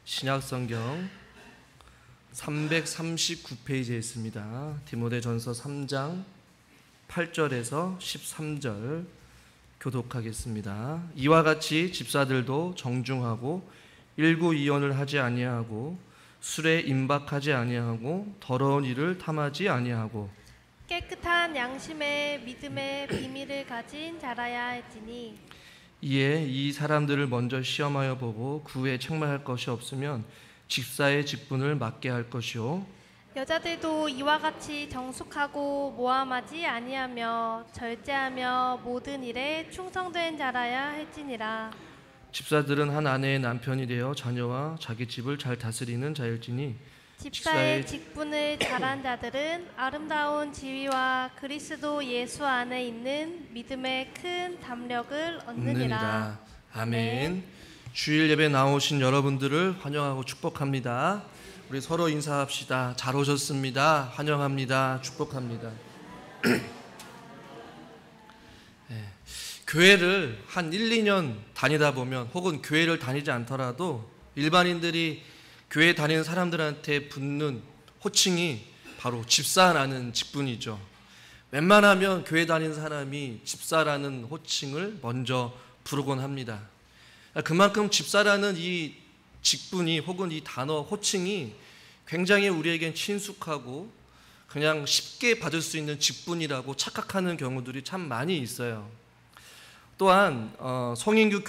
신약성경 339페이지에 있습니다. 디모데전서 3장 8절에서 13절 교독하겠습니다. 이와 같이 집사들도 정중하고 일구이연을 하지 아니하고 술에 임박하지 아니하고 더러운 일을 탐하지 아니하고 깨끗한 양심의 믿음의 비밀을 가진 자라야 할지니 이에 이 사람들을 먼저 시험하여 보고 그 후에 책망할 것이 없으면 집사의 직분을 맡게 할 것이요 여자들도 이와 같이 정숙하고 모함하지 아니하며 절제하며 모든 일에 충성된 자라야 할지니라. 집사들은 한 아내의 남편이 되어 자녀와 자기 집을 잘 다스리는 자일지니 집사의 직분을 잘한 자들은 아름다운 지위와 그리스도 예수 안에 있는 믿음의 큰 담력을 얻느니라. 아멘. 주일 예배 나오신 여러분들을 환영하고 축복합니다. 우리 서로 인사합시다. 잘 오셨습니다. 환영합니다. 축복합니다. 네. 교회를 한 1, 2년 다니다 보면 혹은 교회를 다니지 않더라도 일반인들이 교회 다니는 사람들한테 붙는 호칭이 바로 집사라는 직분이죠. 웬만하면 교회 다니는 사람이 집사라는 호칭을 먼저 부르곤 합니다. 그만큼 집사라는 이 직분이 혹은 이 단어 호칭이 굉장히 우리에겐 친숙하고 그냥 쉽게 받을 수 있는 직분이라고 착각하는 경우들이 참 많이 있어요. 또한 송인규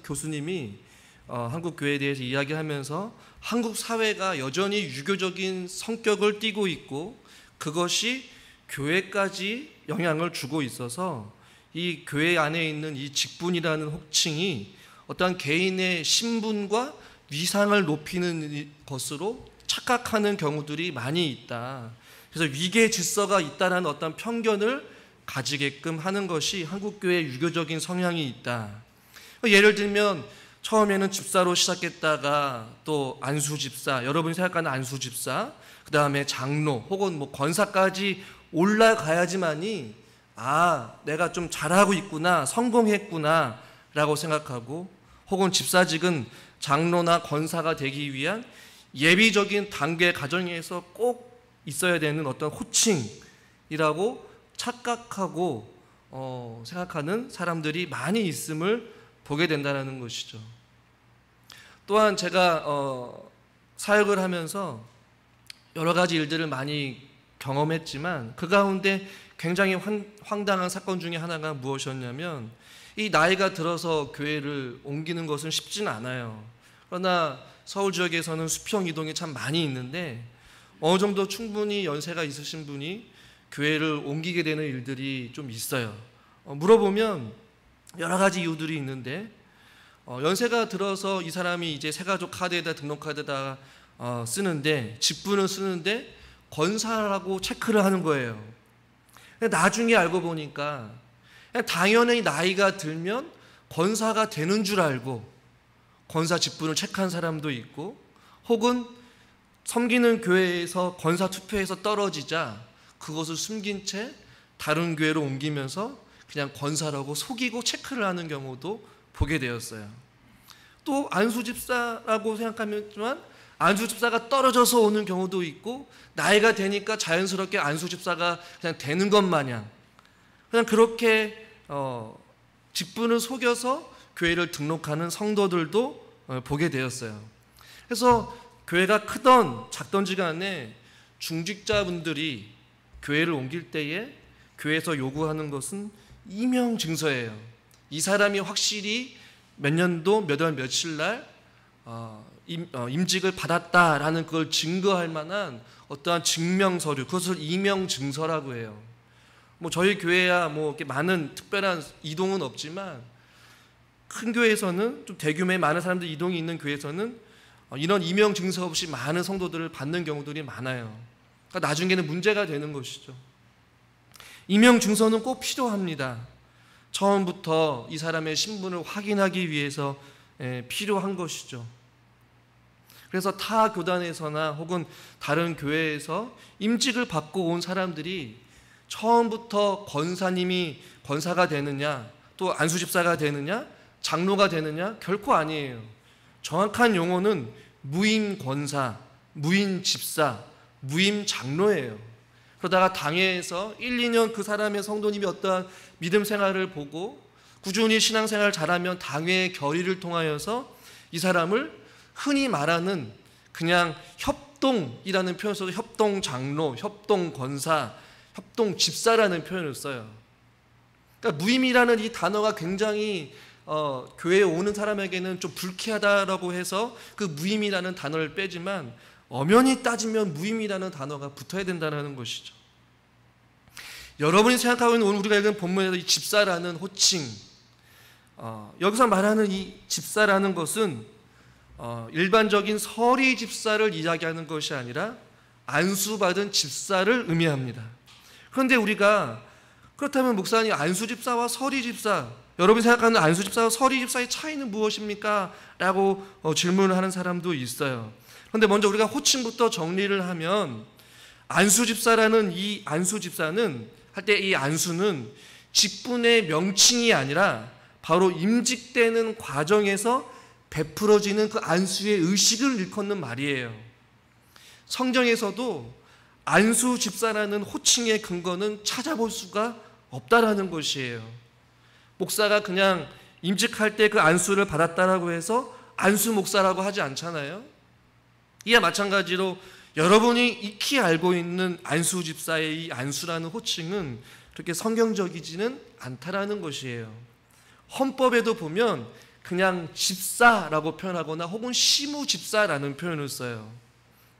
교수님이 한국 교회에 대해서 이야기하면서 한국 사회가 여전히 유교적인 성격을 띠고 있고 그것이 교회까지 영향을 주고 있어서 이 교회 안에 있는 이 직분이라는 호칭이 어떤 개인의 신분과 위상을 높이는 것으로 착각하는 경우들이 많이 있다. 그래서 위계 질서가 있다는 어떤 편견을 가지게끔 하는 것이 한국교회의 유교적인 성향이 있다. 예를 들면 처음에는 집사로 시작했다가 또 안수집사, 여러분이 생각하는 안수집사, 그 다음에 장로 혹은 권사까지 올라가야지만이 내가 좀 잘하고 있구나, 성공했구나 라고 생각하고, 혹은 집사직은 장로나 권사가 되기 위한 예비적인 단계 과정에서 꼭 있어야 되는 어떤 호칭이라고 착각하고 생각하는 사람들이 많이 있음을 보게 된다는 것이죠. 또한 제가 사역을 하면서 여러 가지 일들을 많이 경험했지만 그 가운데 굉장히 황당한 사건 중에 하나가 무엇이었냐면 이 나이가 들어서 교회를 옮기는 것은 쉽지는 않아요. 그러나 서울 지역에서는 수평 이동이 참 많이 있는데 어느 정도 충분히 연세가 있으신 분이 교회를 옮기게 되는 일들이 좀 있어요. 물어보면 여러 가지 이유들이 있는데 연세가 들어서 이 사람이 이제 새가족 카드에다 등록카드에다 쓰는데 직분을 쓰는데 권사라고 체크를 하는 거예요. 나중에 알고 보니까 당연히 나이가 들면 권사가 되는 줄 알고 권사 직분을 체크한 사람도 있고 혹은 섬기는 교회에서 권사 투표에서 떨어지자 그것을 숨긴 채 다른 교회로 옮기면서 그냥 권사라고 속이고 체크를 하는 경우도 보게 되었어요. 또 안수집사라고 생각하면 안수집사가 떨어져서 오는 경우도 있고 나이가 되니까 자연스럽게 안수집사가 그냥 되는 것 마냥 그냥 그렇게 직분을 속여서 교회를 등록하는 성도들도 보게 되었어요. 그래서 교회가 크던 작던지 간에 중직자분들이 교회를 옮길 때에 교회에서 요구하는 것은 이명 증서예요. 이 사람이 확실히 몇 년도 몇 월 며칠 날 임직을 받았다라는 그걸 증거할 만한 어떠한 증명 서류, 그것을 이명 증서라고 해요. 저희 교회야 이렇게 많은 특별한 이동은 없지만 큰 교회에서는 좀 대규모의 많은 사람들 이동이 있는 교회에서는 이런 이명 증서 없이 많은 성도들을 받는 경우들이 많아요. 그러니까 나중에는 문제가 되는 것이죠. 이명 증서는 꼭 필요합니다. 처음부터 이 사람의 신분을 확인하기 위해서 필요한 것이죠. 그래서 타 교단에서나 혹은 다른 교회에서 임직을 받고 온 사람들이 처음부터 권사님이 권사가 되느냐 또 안수집사가 되느냐 장로가 되느냐 결코 아니에요. 정확한 용어는 무임 권사, 무임 집사, 무임 장로예요. 그러다가 당회에서 1, 2년 그 사람의 성도님이 어떠한 믿음 생활을 보고 꾸준히 신앙생활을 잘하면 당회의 결의를 통하여서 이 사람을 흔히 말하는 그냥 협동이라는 표현 써서 협동 장로, 협동 권사, 협동 집사라는 표현을 써요. 그러니까 무임이라는 이 단어가 굉장히 교회에 오는 사람에게는 좀 불쾌하다라고 해서 그 무임이라는 단어를 빼지만 엄연히 따지면 무임이라는 단어가 붙어야 된다는 것이죠. 여러분이 생각하고 있는 오늘 우리가 읽은 본문에서 이 집사라는 호칭, 여기서 말하는 이 집사라는 것은 일반적인 서리 집사를 이야기하는 것이 아니라 안수받은 집사를 의미합니다. 그런데 우리가 그렇다면 목사님, 안수 집사와 서리 집사, 여러분이 생각하는 안수 집사와 서리 집사의 차이는 무엇입니까? 라고 질문을 하는 사람도 있어요. 그런데 먼저 우리가 호칭부터 정리를 하면 안수 집사라는 이 안수 집사는 할 때 이 안수는 직분의 명칭이 아니라 바로 임직되는 과정에서 베풀어지는 그 안수의 의식을 일컫는 말이에요. 성경에서도 안수 집사라는 호칭의 근거는 찾아볼 수가 없다라는 것이에요. 목사가 그냥 임직할 때 그 안수를 받았다라고 해서 안수 목사라고 하지 않잖아요. 이와 마찬가지로 여러분이 익히 알고 있는 안수 집사의 이 안수라는 호칭은 그렇게 성경적이지는 않다라는 것이에요. 헌법에도 보면 그냥 집사라고 표현하거나 혹은 시무 집사라는 표현을 써요.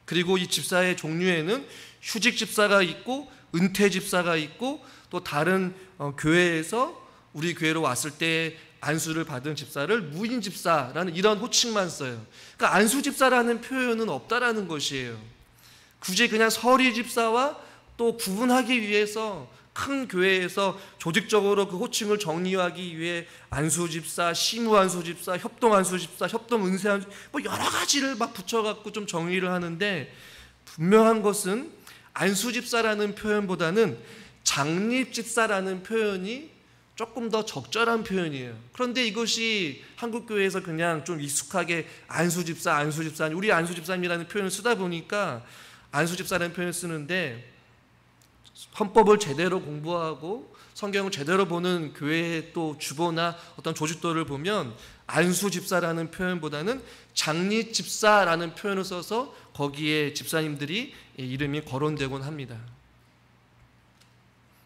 그리고 이 집사의 종류에는 휴직 집사가 있고 은퇴 집사가 있고 또 다른 교회에서 우리 교회로 왔을 때 안수를 받은 집사를 무임 집사라는 이런 호칭만 써요. 그러니까 안수 집사라는 표현은 없다라는 것이에요. 굳이 그냥 서리 집사와 또 구분하기 위해서 큰 교회에서 조직적으로 그 호칭을 정리하기 위해 안수 집사, 시무 안수 집사, 협동 안수 집사, 협동 은세 안수, 뭐 여러 가지를 막 붙여갖고 좀 정리를 하는데, 분명한 것은 안수 집사라는 표현보다는 장립 집사라는 표현이 조금 더 적절한 표현이에요. 그런데 이것이 한국교회에서 그냥 좀 익숙하게 안수 집사님, 우리 안수 집사님이라는 표현을 쓰다 보니까 안수 집사라는 표현을 쓰는데, 헌법을 제대로 공부하고 성경을 제대로 보는 교회의 또 주보나 어떤 조직도를 보면 안수 집사라는 표현보다는 장립 집사라는 표현을 써서 거기에 집사님들이 이름이 거론되곤 합니다.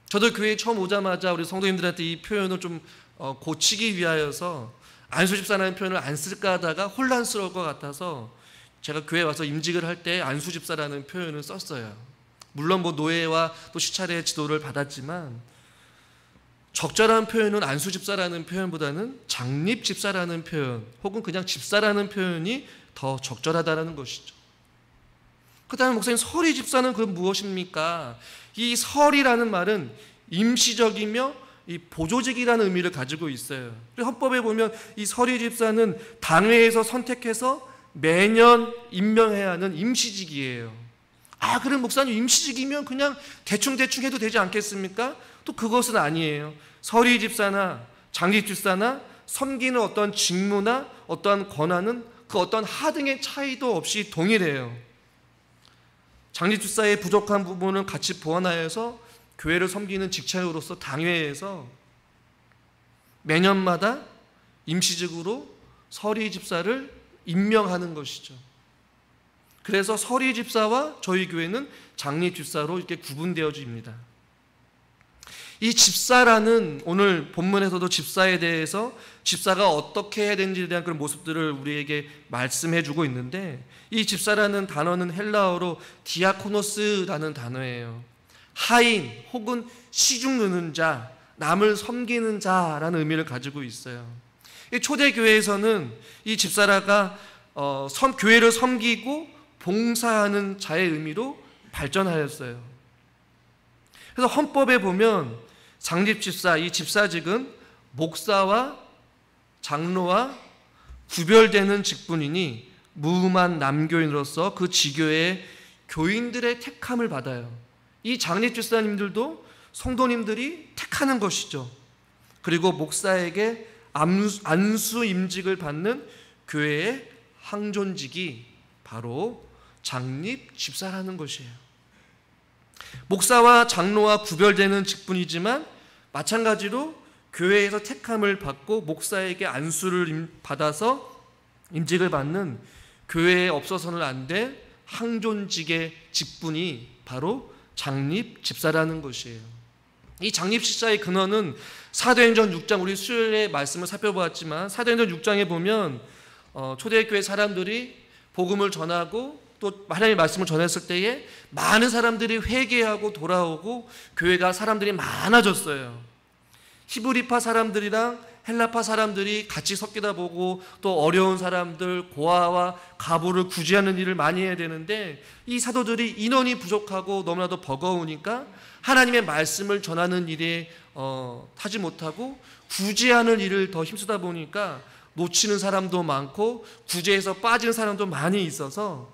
저도 교회에 처음 오자마자 우리 성도님들한테 이 표현을 좀 고치기 위하여서 안수 집사라는 표현을 안 쓸까 하다가 혼란스러울 것 같아서 제가 교회에 와서 임직을 할 때 안수 집사라는 표현을 썼어요. 물론 뭐 노예와 또 시찰의 지도를 받았지만 적절한 표현은 안수 집사라는 표현보다는 장립 집사라는 표현 혹은 그냥 집사라는 표현이 더 적절하다는 것이죠. 그 다음에 목사님, 서리 집사는 그건 무엇입니까? 이 설이라는 말은 임시적이며 이 보조직이라는 의미를 가지고 있어요. 헌법에 보면 이 서리 집사는 당회에서 선택해서 매년 임명해야 하는 임시직이에요. 그럼 목사님, 임시직이면 그냥 대충 해도 되지 않겠습니까? 또 그것은 아니에요. 서리 집사나 장립 집사나 섬기는 어떤 직무나 어떠한 권한은 그 어떤 하등의 차이도 없이 동일해요. 장립 집사의 부족한 부분을 같이 보완하여서 교회를 섬기는 직책으로서 당회에서 매년마다 임시직으로 서리 집사를 임명하는 것이죠. 그래서 서리 집사와 저희 교회는 장립 집사로 이렇게 구분되어집니다. 이 집사라는, 오늘 본문에서도 집사에 대해서 집사가 어떻게 해야 되는지에 대한 그런 모습들을 우리에게 말씀해 주고 있는데, 이 집사라는 단어는 헬라어로 디아코노스라는 단어예요. 하인 혹은 시중 느는 자, 남을 섬기는 자라는 의미를 가지고 있어요. 초대교회에서는 이 집사라가 교회를 섬기고 봉사하는 자의 의미로 발전하였어요. 그래서 헌법에 보면 장립 집사, 이 집사직은 목사와 장로와 구별되는 직분이니 무음한 남교인으로서 그 지교의 교인들의 택함을 받아요. 이 장립 집사님들도 성도님들이 택하는 것이죠. 그리고 목사에게 안수 임직을 받는 교회의 항존직이 바로 장립 집사라는 것이에요. 목사와 장로와 구별되는 직분이지만 마찬가지로 교회에서 택함을 받고 목사에게 안수를 받아서 임직을 받는 교회에 없어서는 안 될 항존직의 직분이 바로 장립 집사라는 것이에요. 이 장립 집사의 근원은 사도행전 6장, 우리 수요일에 말씀을 살펴보았지만 사도행전 6장에 보면 초대교회 사람들이 복음을 전하고 또 하나님의 말씀을 전했을 때에 많은 사람들이 회개하고 돌아오고 교회가 사람들이 많아졌어요. 히브리파 사람들이랑 헬라파 사람들이 같이 섞이다 보고 또 어려운 사람들, 고아와 가부를 구제하는 일을 많이 해야 되는데 이 사도들이 인원이 부족하고 너무나도 버거우니까 하나님의 말씀을 전하는 일에 하지 못하고 구제하는 일을 더 힘쓰다 보니까 놓치는 사람도 많고 구제에서 빠지는 사람도 많이 있어서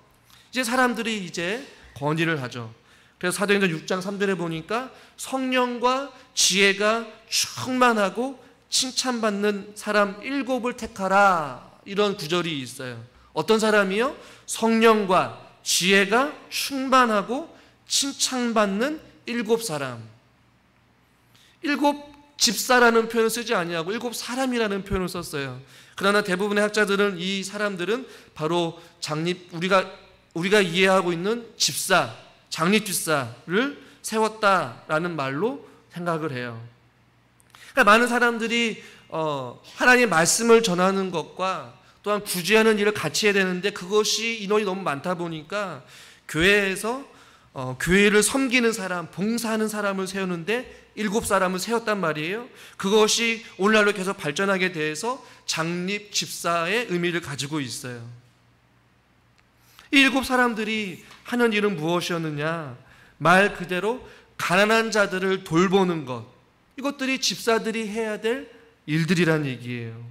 이제 사람들이 이제 건의를 하죠. 그래서 사도행전 6장 3절에 보니까 성령과 지혜가 충만하고 칭찬받는 사람 7을 택하라, 이런 구절이 있어요. 어떤 사람이요? 성령과 지혜가 충만하고 칭찬받는 7사람. 7 집사라는 표현을 쓰지 아니하고 7 사람이라는 표현을 썼어요. 그러나 대부분의 학자들은 이 사람들은 바로 장립, 우리가 이해하고 있는 집사, 장립 집사를 세웠다라는 말로 생각을 해요. 그러니까 많은 사람들이 하나님의 말씀을 전하는 것과 또한 구제하는 일을 같이 해야 되는데 그것이 인원이 너무 많다 보니까 교회에서 교회를 섬기는 사람, 봉사하는 사람을 세우는데 7사람을 세웠단 말이에요. 그것이 오늘날로 계속 발전하게 돼서 장립 집사의 의미를 가지고 있어요. 이 7사람들이 하는 일은 무엇이었느냐? 말 그대로 가난한 자들을 돌보는 것, 이것들이 집사들이 해야 될 일들이란 얘기예요.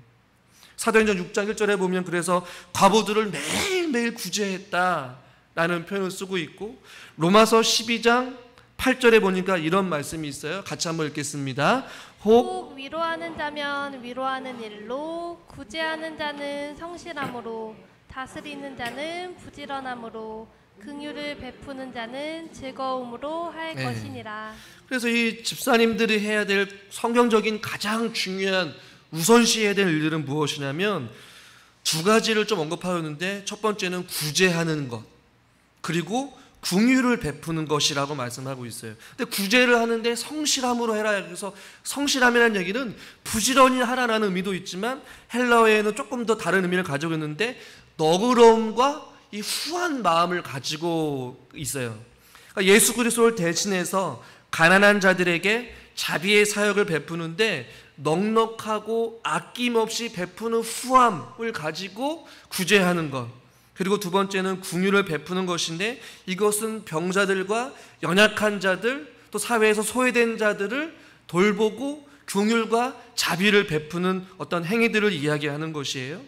사도행전 6장 1절에 보면 그래서 과부들을 매일매일 구제했다라는 표현을 쓰고 있고, 로마서 12장 8절에 보니까 이런 말씀이 있어요. 같이 한번 읽겠습니다. 혹 위로하는 자면 위로하는 일로, 구제하는 자는 성실함으로, 다스리는 자는 부지런함으로, 긍휼을 베푸는 자는 즐거움으로 할 것이니라. 그래서 이 집사님들이 해야 될 성경적인 가장 중요한 우선시해야 될 일들은 무엇이냐면 2가지를 좀 언급하였는데, 첫 번째는 구제하는 것, 그리고 긍휼을 베푸는 것이라고 말씀하고 있어요. 근데 구제를 하는데 성실함으로 해라. 그래서 성실함이라는 얘기는 부지런히 하라는 의미도 있지만 헬라어에는 조금 더 다른 의미를 가지고 있는데 너그러움과 이 후한 마음을 가지고 있어요. 그러니까 예수 그리스도를 대신해서 가난한 자들에게 자비의 사역을 베푸는데 넉넉하고 아낌없이 베푸는 후함을 가지고 구제하는 것, 그리고 2번째는 긍휼을 베푸는 것인데 이것은 병자들과 연약한 자들, 또 사회에서 소외된 자들을 돌보고 긍휼과 자비를 베푸는 어떤 행위들을 이야기하는 것이에요.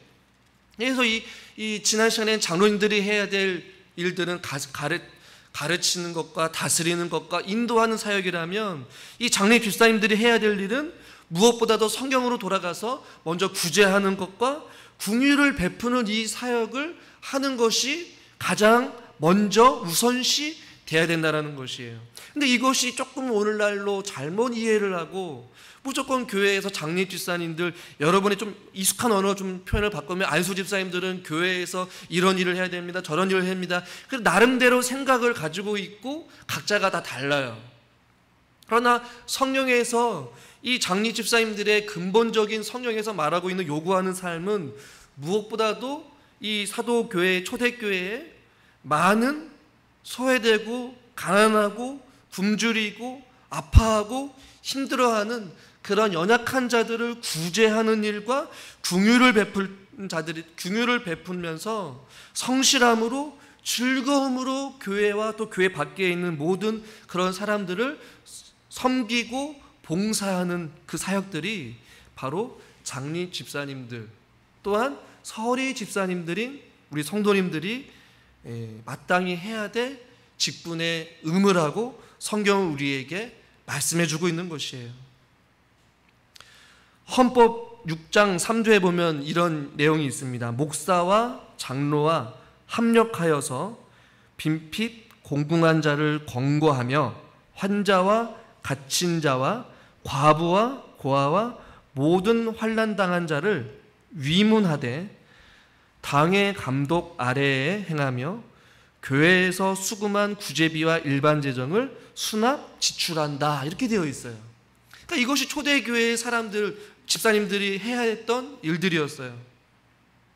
그래서 이 지난 시간에 장로님들이 해야 될 일들은 가르치는 것과 다스리는 것과 인도하는 사역이라면, 이 장례 집사님들이 해야 될 일은 무엇보다도 성경으로 돌아가서 먼저 구제하는 것과 긍휼을 베푸는 이 사역을 하는 것이 가장 먼저 우선시 돼야 된다는 것이에요. 근데 이것이 조금 오늘날로 잘못 이해를 하고 무조건 교회에서 장립 집사님들, 여러분의 좀 익숙한 언어 좀 표현을 바꾸면 안수 집사님들은 교회에서 이런 일을 해야 됩니다, 저런 일을 해야 합니다. 그래서 나름대로 생각을 가지고 있고 각자가 다 달라요. 그러나 성령에서 이 장립 집사님들의 근본적인 성령에서 말하고 있는 요구하는 삶은 무엇보다도 이 사도교회, 초대교회에 많은 소외되고 가난하고 굶주리고 아파하고 힘들어하는 그런 연약한 자들을 구제하는 일과 긍휼을 베풀면서 성실함으로 즐거움으로 교회와 또 교회 밖에 있는 모든 그런 사람들을 섬기고 봉사하는 그 사역들이 바로 장립 집사님들, 또한 서리 집사님들인 우리 성도님들이 마땅히 해야 될 직분의 의무라고 성경은 우리에게 말씀해 주고 있는 것이에요. 헌법 6장 3조에 보면 이런 내용이 있습니다. 목사와 장로와 합력하여서 빈핍 공궁한 자를 권고하며 환자와 갇힌 자와 과부와 고아와 모든 환난 당한 자를 위문하되 당의 감독 아래에 행하며 교회에서 수금한 구제비와 일반 재정을 수납 지출한다, 이렇게 되어 있어요. 그러니까 이것이 초대교회의 사람들, 집사님들이 해야 했던 일들이었어요.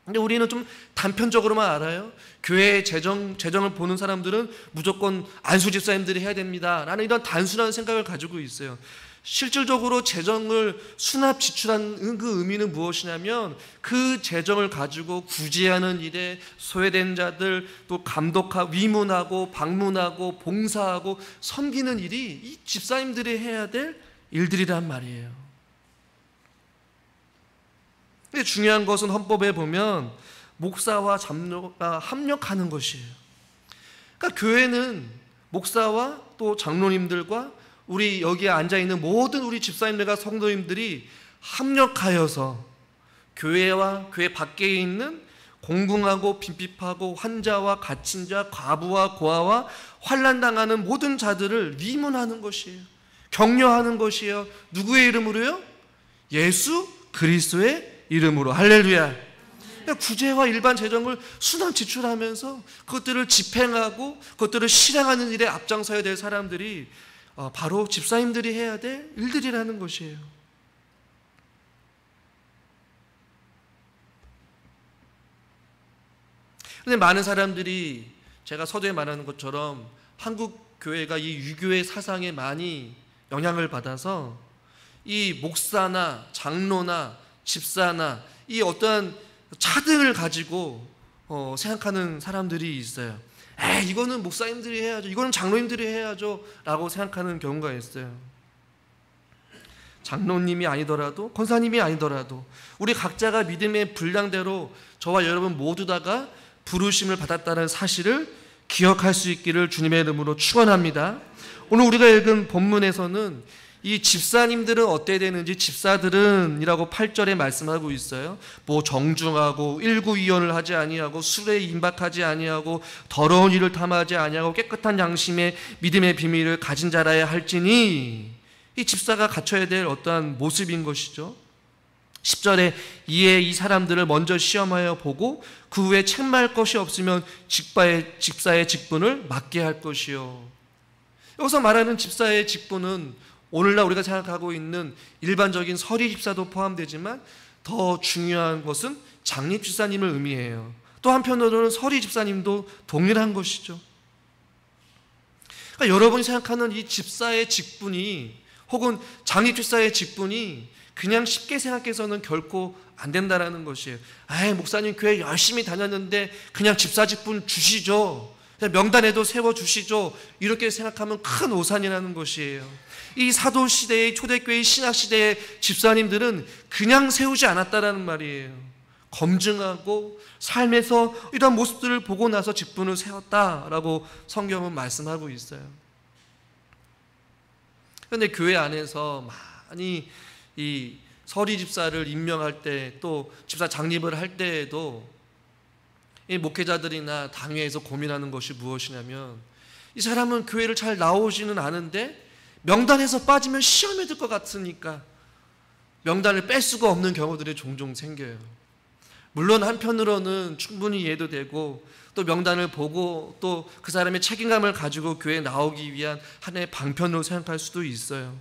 근데 우리는 좀 단편적으로만 알아요. 교회의 재정을 보는 사람들은 무조건 안수 집사님들이 해야 됩니다 라는 이런 단순한 생각을 가지고 있어요. 실질적으로 재정을 수납 지출하는 그 의미는 무엇이냐면 그 재정을 가지고 구제하는 일에 소외된 자들, 또 감독하고 위문하고 방문하고 봉사하고 섬기는 일이 이 집사님들이 해야 될 일들이란 말이에요. 근데 중요한 것은 헌법에 보면 목사와 장로가 합력하는 것이에요. 그러니까 교회는 목사와 또 장로님들과 우리 여기에 앉아있는 모든 우리 집사님들과 성도님들이 합력하여서 교회와 교회 밖에 있는 공궁하고 빈핍하고 환자와 갇힌 자, 과부와 고아와 환난당하는 모든 자들을 위문하는 것이에요. 격려하는 것이에요. 누구의 이름으로요? 예수 그리스도의 이름으로. 할렐루야. 구제와 일반 재정을 수납 지출하면서 그것들을 집행하고 그것들을 실행하는 일에 앞장서야 될 사람들이 바로 집사님들이 해야 될 일들이라는 것이에요. 그런데 많은 사람들이 제가 서두에 말하는 것처럼 한국 교회가 이 유교의 사상에 많이 영향을 받아서 이 목사나 장로나 집사나 이 어떠한 차등을 가지고 생각하는 사람들이 있어요. 이거는 목사님들이 해야죠, 이거는 장로님들이 해야죠 라고 생각하는 경우가 있어요. 장로님이 아니더라도 권사님이 아니더라도 우리 각자가 믿음의 분량대로 저와 여러분 모두 다가 부르심을 받았다는 사실을 기억할 수 있기를 주님의 이름으로 축원합니다. 오늘 우리가 읽은 본문에서는 이 집사님들은 어때야 되는지, 집사들은 이라고 8절에 말씀하고 있어요. 뭐 정중하고 일구이연을 하지 아니하고 술에 임박하지 아니하고 더러운 일을 탐하지 아니하고 깨끗한 양심의 믿음의 비밀을 가진 자라야 할지니, 이 집사가 갖춰야 될 어떠한 모습인 것이죠. 10절에 이에 이 사람들을 먼저 시험하여 보고 그 후에 책망할 것이 없으면 집사의 직분을 맡게 할 것이요. 여기서 말하는 집사의 직분은 오늘날 우리가 생각하고 있는 일반적인 서리 집사도 포함되지만 더 중요한 것은 장립 집사님을 의미해요. 또 한편으로는 서리 집사님도 동일한 것이죠. 그러니까 여러분이 생각하는 이 집사의 직분이 혹은 장립 집사의 직분이 그냥 쉽게 생각해서는 결코 안 된다라는 것이에요. 목사님 교회 열심히 다녔는데 그냥 집사 직분 주시죠, 그냥 명단에도 세워주시죠, 이렇게 생각하면 큰 오산이라는 것이에요. 이 사도시대의 초대교회 신학시대의 집사님들은 그냥 세우지 않았다라는 말이에요. 검증하고 삶에서 이런 모습들을 보고 나서 직분을 세웠다라고 성경은 말씀하고 있어요. 그런데 교회 안에서 많이 이 서리 집사를 임명할 때, 또 집사 장립을 할 때에도 이 목회자들이나 당회에서 고민하는 것이 무엇이냐면, 이 사람은 교회를 잘 나오지는 않은데 명단에서 빠지면 시험에 들 것 같으니까 명단을 뺄 수가 없는 경우들이 종종 생겨요. 물론 한편으로는 충분히 이해도 되고, 또 명단을 보고 또 그 사람의 책임감을 가지고 교회에 나오기 위한 하나의 방편으로 생각할 수도 있어요.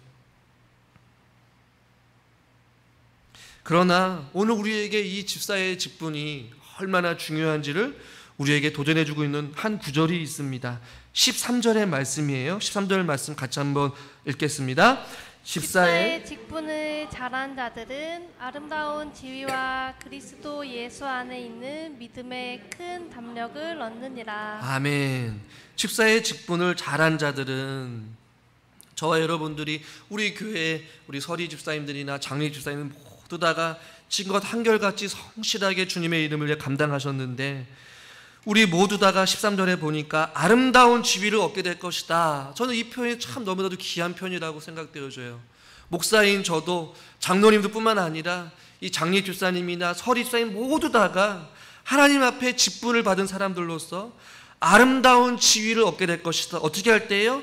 그러나 오늘 우리에게 이 집사의 직분이 얼마나 중요한지를 우리에게 도전해주고 있는 한 구절이 있습니다. 13절의 말씀이에요. 13절 말씀 같이 한번 읽겠습니다. 집사의 직분을 잘한 자들은 아름다운 지위와 그리스도 예수 안에 있는 믿음의 큰 담력을 얻느니라. 아멘. 집사의 직분을 잘한 자들은, 저와 여러분들이 우리 교회 우리 서리 집사님들이나 장립 집사님 모두 다가 지금껏 한결같이 성실하게 주님의 이름을 감당하셨는데, 우리 모두 다가 13절에 보니까 아름다운 지위를 얻게 될 것이다. 저는 이 표현이 참 너무나도 귀한 표현이라고 생각되어져요. 목사인 저도, 장로님들 뿐만 아니라 이 장례 집사님이나 서리 집사님 모두 다가 하나님 앞에 직분을 받은 사람들로서 아름다운 지위를 얻게 될 것이다. 어떻게 할 때요?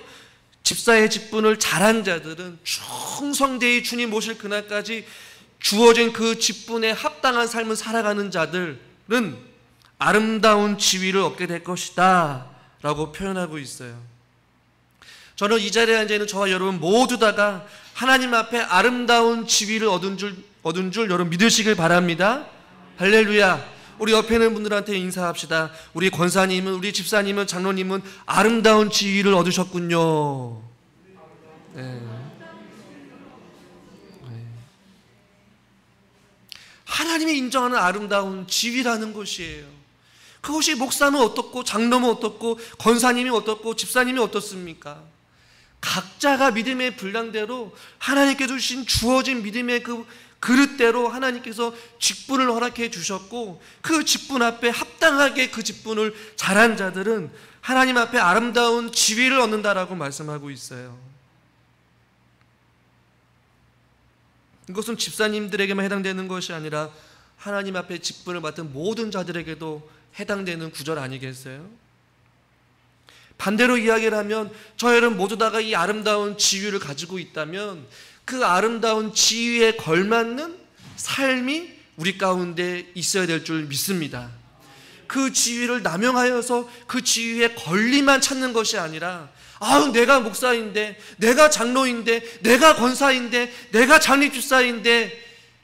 집사의 직분을 잘한 자들은 충성되이 주님 모실 그날까지 주어진 그 직분에 합당한 삶을 살아가는 자들은 아름다운 지위를 얻게 될 것이다 라고 표현하고 있어요. 저는 이 자리에 앉아있는 저와 여러분 모두 다가 하나님 앞에 아름다운 지위를 얻은 줄 여러분 믿으시길 바랍니다. 할렐루야. 우리 옆에 있는 분들한테 인사합시다. 우리 권사님은, 우리 집사님은, 장로님은 아름다운 지위를 얻으셨군요. 네. 하나님이 인정하는 아름다운 지위라는 것이에요. 그것이 목사는 어떻고 장로는 어떻고 권사님이 어떻고 집사님이 어떻습니까? 각자가 믿음의 분량대로 하나님께 주어진 믿음의 그 그릇대로 하나님께서 직분을 허락해 주셨고, 그 직분 앞에 합당하게 그 직분을 잘한 자들은 하나님 앞에 아름다운 지위를 얻는다라고 말씀하고 있어요. 이것은 집사님들에게만 해당되는 것이 아니라 하나님 앞에 직분을 맡은 모든 자들에게도 해당되는 구절 아니겠어요? 반대로 이야기를 하면 저희는 모두 다가 이 아름다운 지위를 가지고 있다면 그 아름다운 지위에 걸맞는 삶이 우리 가운데 있어야 될 줄 믿습니다. 그 지위를 남용하여서 그 지위에 권리만 찾는 것이 아니라 내가 목사인데, 내가 장로인데, 내가 권사인데, 내가 장립집사인데,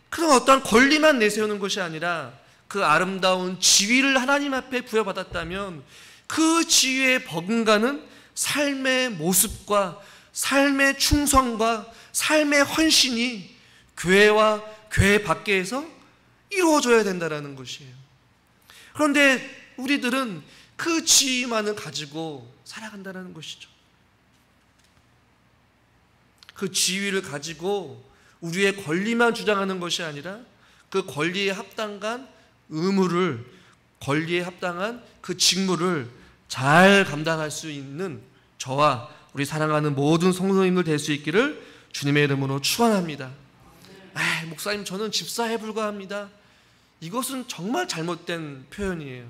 그런 어떠한 권리만 내세우는 것이 아니라 그 아름다운 지위를 하나님 앞에 부여받았다면 그 지위에 버금가는 삶의 모습과 삶의 충성과 삶의 헌신이 교회와 교회 밖에서 이루어져야 된다는 것이에요. 그런데 우리들은 그 지위만을 가지고 살아간다는 것이죠. 그 지위를 가지고 우리의 권리만 주장하는 것이 아니라 그 권리에 합당한 의무를, 권리에 합당한 그 직무를 잘 감당할 수 있는 저와 우리 사랑하는 모든 성도님들 될 수 있기를 주님의 이름으로 축원합니다. 목사님 저는 집사에 불과합니다. 이것은 정말 잘못된 표현이에요.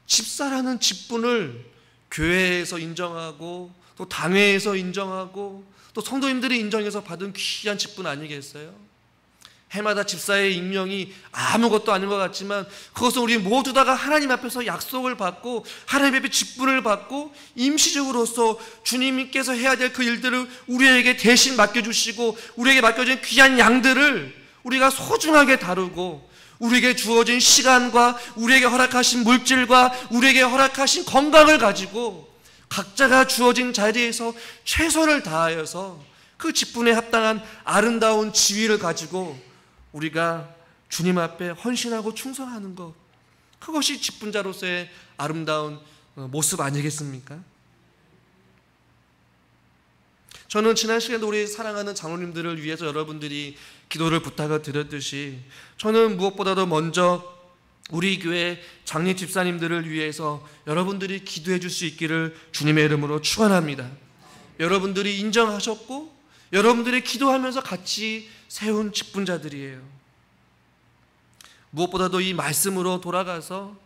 집사라는 직분을 교회에서 인정하고 또 당회에서 인정하고 또 성도님들이 인정해서 받은 귀한 직분 아니겠어요? 해마다 집사의 임명이 아무것도 아닌 것 같지만 그것은 우리 모두 다가 하나님 앞에서 약속을 받고 하나님 앞에 직분을 받고 임시적으로서 주님께서 해야 될 그 일들을 우리에게 대신 맡겨주시고 우리에게 맡겨진 귀한 양들을 우리가 소중하게 다루고 우리에게 주어진 시간과 우리에게 허락하신 물질과 우리에게 허락하신 건강을 가지고 각자가 주어진 자리에서 최선을 다하여서 그 직분에 합당한 아름다운 지위를 가지고 우리가 주님 앞에 헌신하고 충성하는 것, 그것이 직분자로서의 아름다운 모습 아니겠습니까? 저는 지난 시간에도 우리 사랑하는 장로님들을 위해서 여러분들이 기도를 부탁을 드렸듯이 저는 무엇보다도 먼저 우리 교회 장례 집사님들을 위해서 여러분들이 기도해 줄 수 있기를 주님의 이름으로 축원합니다. 여러분들이 인정하셨고 여러분들이 기도하면서 같이 세운 직분자들이에요. 무엇보다도 이 말씀으로 돌아가서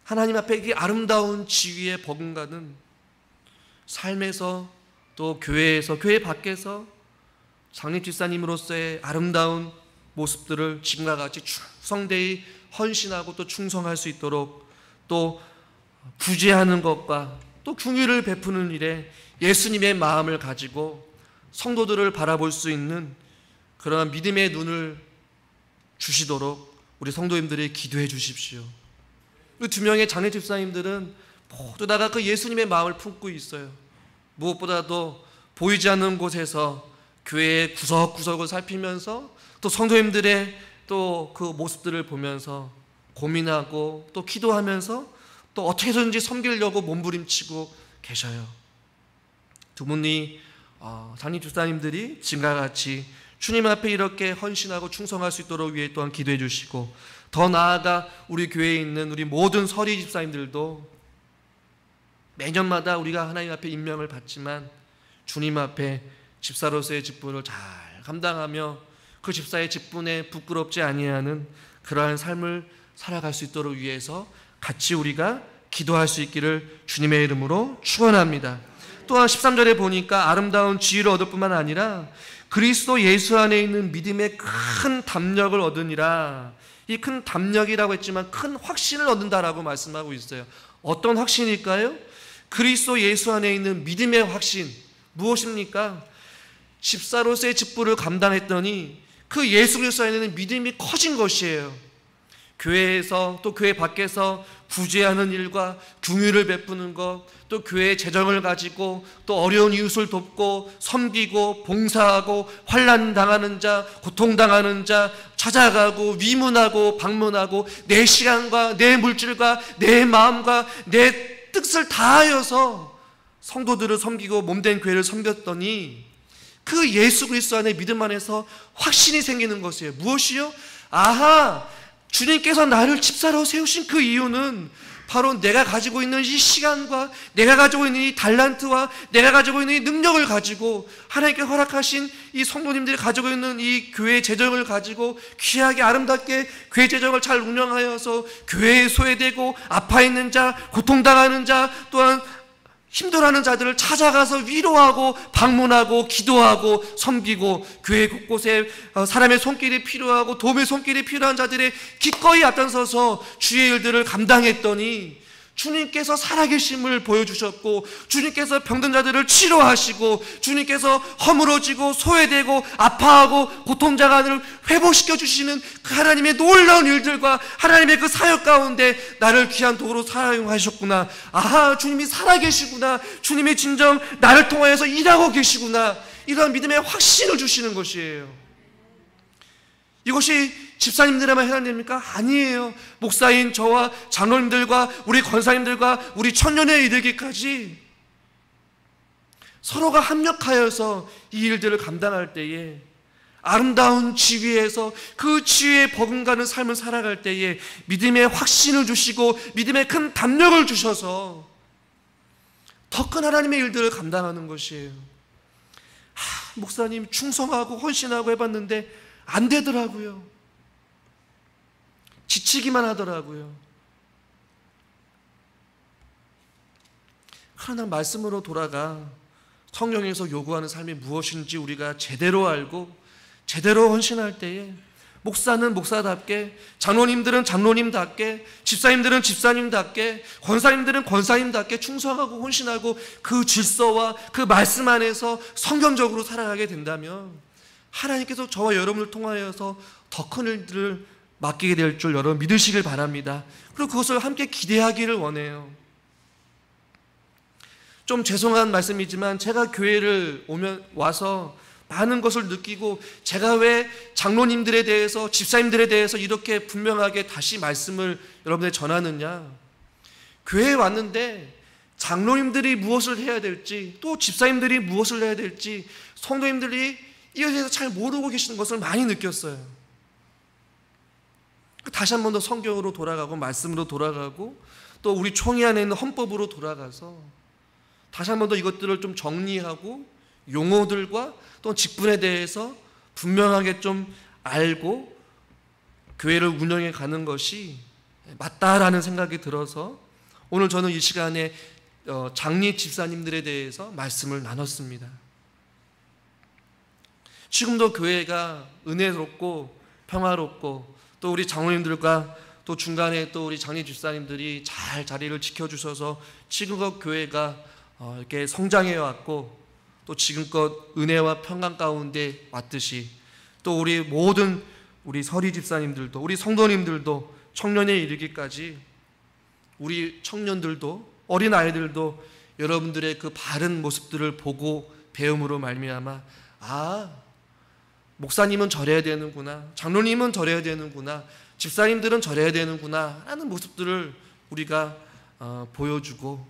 하나님 앞에 이 아름다운 지위에 버금가는 삶에서 또 교회에서, 교회 밖에서 장례 집사님으로서의 아름다운 모습들을 지금과 같이 충성되이 헌신하고 또 충성할 수 있도록 또 구제하는 것과 또 긍휼을 베푸는 일에 예수님의 마음을 가지고 성도들을 바라볼 수 있는 그러한 믿음의 눈을 주시도록 우리 성도님들이 기도해 주십시오. 그 두 명의 장례 집사님들은 모두 다가 그 예수님의 마음을 품고 있어요. 무엇보다도 보이지 않는 곳에서 교회의 구석구석을 살피면서 또 성도님들의 또 그 모습들을 보면서 고민하고 또 기도하면서 또 어떻게든지 섬기려고 몸부림치고 계셔요. 두 분이 장례 집사님들이 지금과 같이 주님 앞에 이렇게 헌신하고 충성할 수 있도록 위해 또한 기도해 주시고, 더 나아가 우리 교회에 있는 우리 모든 서리 집사님들도 매년마다 우리가 하나님 앞에 임명을 받지만 주님 앞에 집사로서의 직분을 잘 감당하며 그 집사의 직분에 부끄럽지 아니하는 그러한 삶을 살아갈 수 있도록 위해서 같이 우리가 기도할 수 있기를 주님의 이름으로 축원합니다. 또한 13절에 보니까 아름다운 지위를 얻을 뿐만 아니라 그리스도 예수 안에 있는 믿음의 큰 담력을 얻으니라. 이 큰 담력이라고 했지만 큰 확신을 얻는다라고 말씀하고 있어요. 어떤 확신일까요? 그리스도 예수 안에 있는 믿음의 확신. 무엇입니까? 집사로서의 직분을 감당했더니 그 예수 그리스도 안에 있는 믿음이 커진 것이에요. 교회에서 또 교회 밖에서 구제하는 일과 긍휼을 베푸는 것, 또 교회의 재정을 가지고 또 어려운 이웃을 돕고 섬기고 봉사하고 환난 당하는 자, 고통당하는 자 찾아가고 위문하고 방문하고 내 시간과 내 물질과 내 마음과 내 뜻을 다하여서 성도들을 섬기고 몸된 교회를 섬겼더니 그 예수 그리스도 안에 믿음 안에서 확신이 생기는 것이에요. 무엇이요? 아하! 주님께서 나를 집사로 세우신 그 이유는 바로 내가 가지고 있는 이 시간과 내가 가지고 있는 이 달란트와 내가 가지고 있는 이 능력을 가지고 하나님께 허락하신 이 성도님들이 가지고 있는 이 교회 재정을 가지고 귀하게 아름답게 교회 재정을 잘 운영하여서 교회에 소외되고 아파 있는 자, 고통당하는 자, 또한 힘들어하는 자들을 찾아가서 위로하고 방문하고 기도하고 섬기고 교회 곳곳에 사람의 손길이 필요하고 도움의 손길이 필요한 자들의 기꺼이 앞장서서 주의 일들을 감당했더니 주님께서 살아계심을 보여주셨고 주님께서 병든 자들을 치료하시고 주님께서 허물어지고 소외되고 아파하고 고통당하는 회복시켜 주시는 그 하나님의 놀라운 일들과 하나님의 그 사역 가운데 나를 귀한 도구로 사용하셨구나. 아하, 주님이 살아계시구나. 주님이 진정 나를 통하여서 일하고 계시구나. 이러한 믿음의 확신을 주시는 것이에요. 이것이 집사님들에만 해당됩니까? 아니에요. 목사인 저와 장로님들과 우리 권사님들과 우리 청년에 이르기까지 서로가 합력하여서 이 일들을 감당할 때에 아름다운 지위에서 그 지위에 버금가는 삶을 살아갈 때에 믿음의 확신을 주시고 믿음의 큰 담력을 주셔서 더 큰 하나님의 일들을 감당하는 것이에요. 목사님 충성하고 헌신하고 해봤는데 안 되더라고요. 지치기만 하더라고요. 그러나 말씀으로 돌아가 성경에서 요구하는 삶이 무엇인지 우리가 제대로 알고 제대로 헌신할 때에 목사는 목사답게, 장로님들은 장로님답게, 집사님들은 집사님답게, 권사님들은 권사님답게 충성하고 헌신하고 그 질서와 그 말씀 안에서 성경적으로 살아가게 된다면 하나님께서 저와 여러분을 통하여서 더 큰 일들을 맡기게 될 줄 여러분 믿으시길 바랍니다. 그리고 그것을 함께 기대하기를 원해요. 좀 죄송한 말씀이지만 제가 교회를 와서 많은 것을 느끼고 제가 왜 장로님들에 대해서 집사님들에 대해서 이렇게 분명하게 다시 말씀을 여러분에게 전하느냐. 교회에 왔는데 장로님들이 무엇을 해야 될지 또 집사님들이 무엇을 해야 될지 성도님들이 이에 대해서 잘 모르고 계시는 것을 많이 느꼈어요. 다시 한 번 더 성경으로 돌아가고 말씀으로 돌아가고 또 우리 총회 안에 있는 헌법으로 돌아가서 다시 한 번 더 이것들을 좀 정리하고 용어들과 또 직분에 대해서 분명하게 좀 알고 교회를 운영해 가는 것이 맞다라는 생각이 들어서 오늘 저는 이 시간에 장리 집사님들에 대해서 말씀을 나눴습니다. 지금도 교회가 은혜롭고 평화롭고 또 우리 장로님들과 또 중간에 또 우리 장리 집사님들이 잘 자리를 지켜주셔서 지금껏 교회가 이렇게 성장해 왔고 또 지금껏 은혜와 평강 가운데 왔듯이 또 우리 모든 우리 서리 집사님들도 우리 성도님들도 청년에 이르기까지 우리 청년들도 어린 아이들도 여러분들의 그 바른 모습들을 보고 배움으로 말미암아 목사님은 저래야 되는구나, 장로님은 저래야 되는구나, 집사님들은 저래야 되는구나 라는 모습들을 우리가 보여주고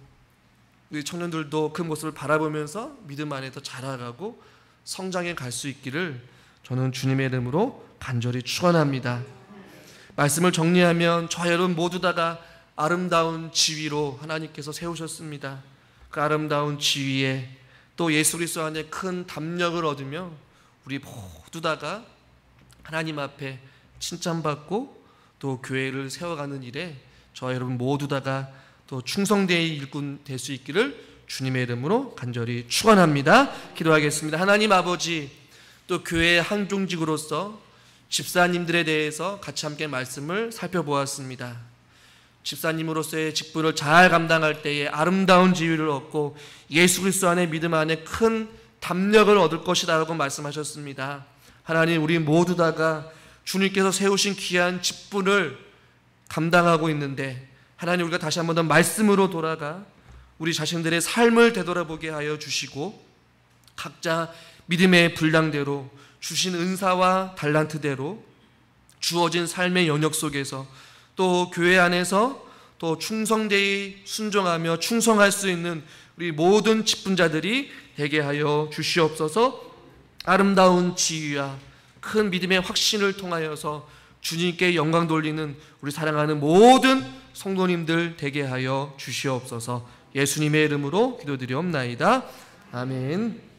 우리 청년들도 그 모습을 바라보면서 믿음 안에 더 자라가고 성장해 갈 수 있기를 저는 주님의 이름으로 간절히 축원합니다. 말씀을 정리하면 저 여러분 모두 다가 아름다운 지위로 하나님께서 세우셨습니다. 그 아름다운 지위에 또 예수 그리스도 안에 큰 담력을 얻으며 우리 모두 다가 하나님 앞에 칭찬받고 또 교회를 세워가는 일에 저와 여러분 모두 다가 또 충성되의 일꾼 될 수 있기를 주님의 이름으로 간절히 축원합니다. 기도하겠습니다. 하나님 아버지, 또 교회의 한 종직으로서 집사님들에 대해서 같이 함께 말씀을 살펴보았습니다. 집사님으로서의 직분을 잘 감당할 때에 아름다운 지위를 얻고 예수 그리스도 안에 믿음 안에 큰 담력을 얻을 것이다 라고 말씀하셨습니다. 하나님, 우리 모두 다가 주님께서 세우신 귀한 직분을 감당하고 있는데 하나님, 우리가 다시 한 번 더 말씀으로 돌아가 우리 자신들의 삶을 되돌아보게 하여 주시고 각자 믿음의 분량대로 주신 은사와 달란트대로 주어진 삶의 영역 속에서 또 교회 안에서 또 충성되이 순종하며 충성할 수 있는 우리 모든 직분자들이 되게 하여 주시옵소서. 아름다운 지위와 큰 믿음의 확신을 통하여서 주님께 영광 돌리는 우리 사랑하는 모든 성도님들 되게 하여 주시옵소서. 예수님의 이름으로 기도드리옵나이다. 아멘.